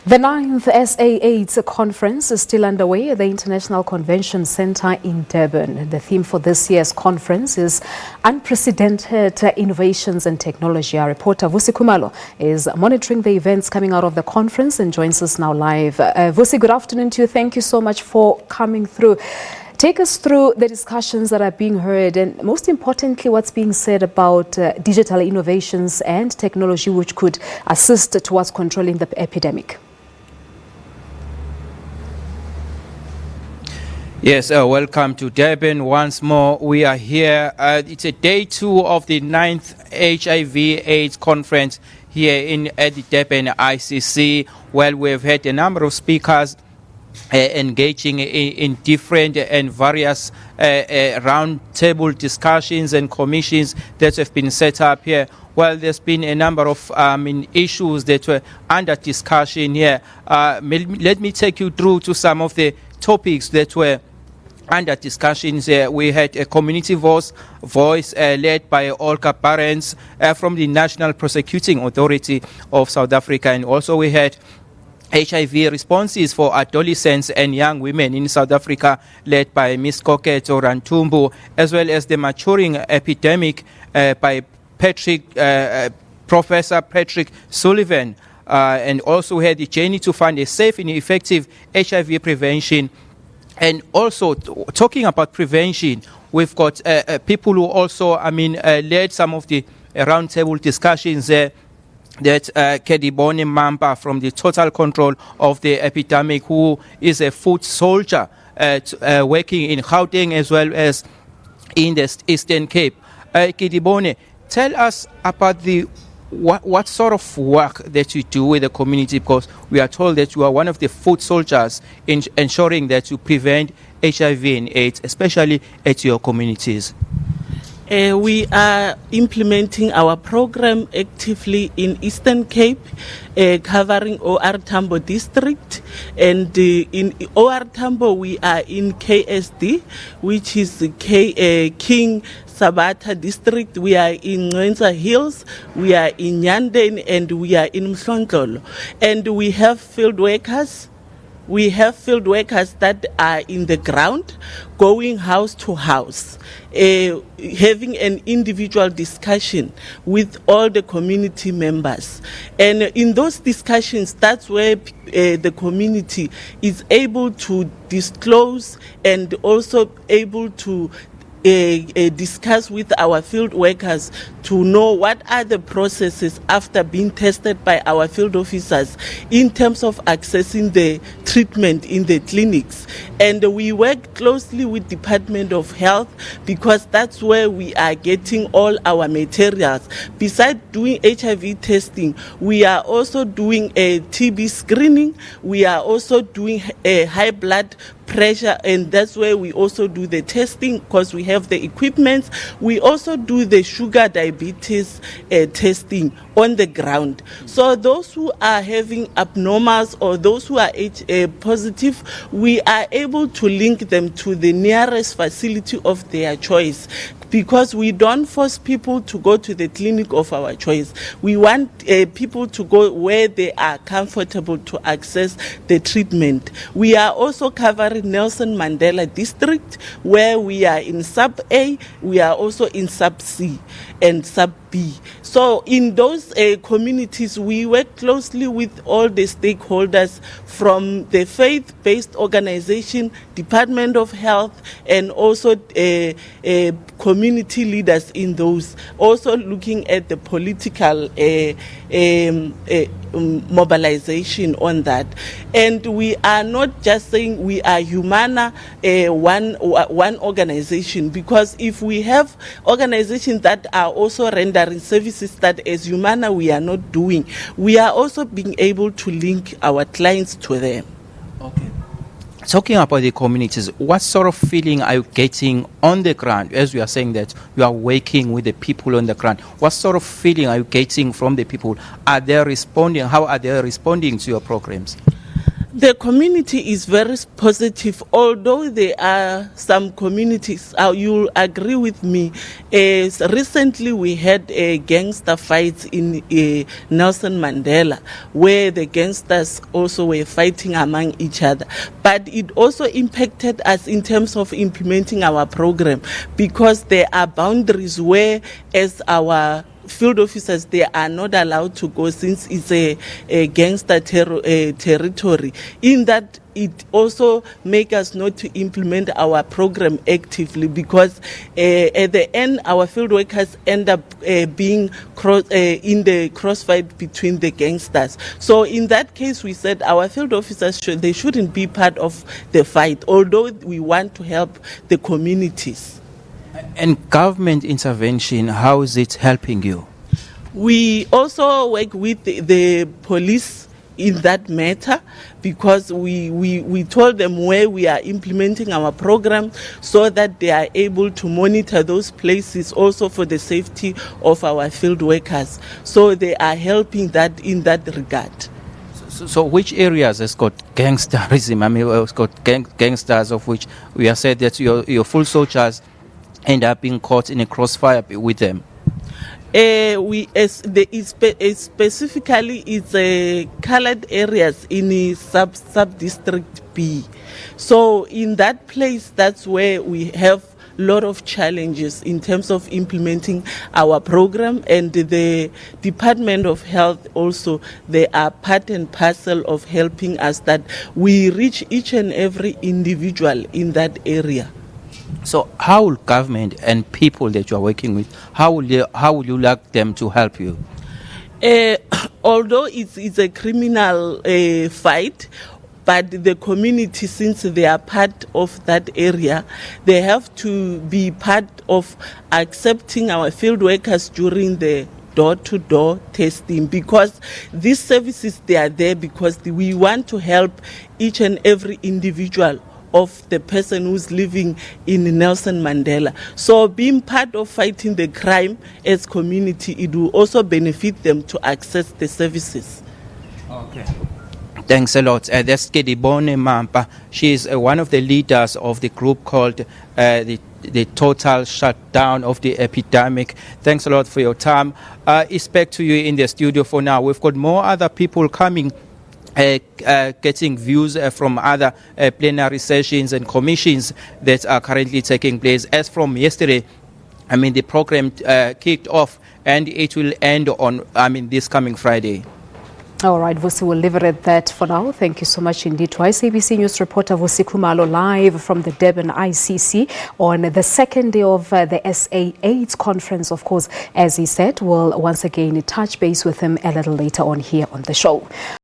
The 9th SA AIDS conference is still underway at the International Convention Centre in Durban. The theme for this year's conference is Unprecedented Innovations and Technology. Our reporter Vusi Khumalo is monitoring the events coming out of the conference and joins us now live. Vusi, good afternoon to you. Thank you so much for coming through. Take us through the discussions that are being heard and most importantly what's being said about digital innovations and technology which could assist towards controlling the epidemic. Yes, welcome to Durban once more. We are here. It's a day 2 of the 9th HIV/AIDS conference here at the Durban ICC. Well, we've had a number of speakers engaging in different and various round-table discussions and commissions that have been set up here. Well, there's been a number of issues that were under discussion here. Let me take you through to some of the topics that were under discussions. We had a community voice led by Olga Barents from the National Prosecuting Authority of South Africa, and also we had HIV responses for adolescents and young women in South Africa led by Ms. Koketo Rantumbu, as well as the maturing epidemic by Professor Patrick Sullivan. And also we had the journey to find a safe and effective HIV prevention. And also talking about prevention, we've got people who also, led some of the roundtable discussions there. That Kedibone Mamba from the Total Control of the Epidemic, who is a foot soldier working in Gauteng as well as in the Eastern Cape. Kedibone, tell us about what sort of work that you do with the community, because we are told that you are one of the foot soldiers in ensuring that you prevent HIV and AIDS, especially at your communities. We are implementing our program actively in Eastern Cape, covering OR Tambo district. And in OR Tambo, we are in KSD, which is King Sabata district. We are in Nwenza Hills, we are in Nyanden, and we are in Mhlonhlolo. And we have field workers. We have field workers that are in the ground, going house to house, having an individual discussion with all the community members. And in those discussions, that's where the community is able to disclose and also able to discuss with our field workers to know what are the processes after being tested by our field officers in terms of accessing the treatment in the clinics. And we work closely with Department of Health because that's where we are getting all our materials. Besides doing HIV testing, we are also doing a TB screening. We are also doing a high blood pressure, and that's where we also do the testing because we have the equipment. We also do the sugar diabetes testing on the ground. So those who are having abnormals or those who are positive, we are able to link them to the nearest facility of their choice, because we don't force people to go to the clinic of our choice. We want people to go where they are comfortable to access the treatment. We are also covering Nelson Mandela district, where we are in sub A, we are also in sub C and sub B. So in those communities, we work closely with all the stakeholders from the faith-based organization, Department of Health, and also community leaders in those, also looking at the political mobilization on that. And we are not just saying we are Humana, one organization, because if we have organizations that are also rendering services that as Humana we are not doing, we are also being able to link our clients to them. Okay. Talking about the communities, what sort of feeling are you getting on the ground as we are saying that you are working with the people on the ground? What sort of feeling are you getting from the people? Are they responding? How are they responding to your programs? The community is very positive, although there are some communities, you'll agree with me, recently we had gangster fights in Nelson Mandela, where the gangsters also were fighting among each other. But it also impacted us in terms of implementing our program, because there are boundaries where, as our field officers, they are not allowed to go, since it's a gangster territory. In that, it also make us not to implement our program actively, because at the end our field workers end up being in the crossfight between the gangsters. So in that case, we said our field officers they shouldn't be part of the fight, although we want to help the communities. And government intervention, how is it helping you? We also work with the police in that matter, because we told them where we are implementing our program, so that they are able to monitor those places also for the safety of our field workers. So they are helping that in that regard. So which areas has got gangsterism? I mean, it's got gangsters, of which we have said that your full soldiers end up being caught in a crossfire with them? Specifically, it's colored areas in sub-district B. So in that place, that's where we have a lot of challenges in terms of implementing our program, and the Department of Health also, they are part and parcel of helping us that we reach each and every individual in that area. So how will government and people that you are working with, how will you like them to help you? Although it's a criminal fight, but the community, since they are part of that area, they have to be part of accepting our field workers during the door-to-door testing, because these services, they are there because we want to help each and every individual of the person who's living in Nelson Mandela. So being part of fighting the crime as community, it will also benefit them to access the services. Okay. Thanks a lot. That's Kedibone Mampa. She is one of the leaders of the group called the Total Shutdown of the Epidemic. Thanks a lot for your time. It's back to you in the studio for now. We've got more other people coming, getting views from other plenary sessions and commissions that are currently taking place. As from yesterday, the program kicked off, and it will end on, this coming Friday. All right, Vusi, we'll leave it at that for now. Thank you so much indeed to SABC News reporter Vusi Khumalo, live from the Durban ICC on the second day of the SA AIDS conference. Of course, as he said, we'll once again touch base with him a little later on here on the show.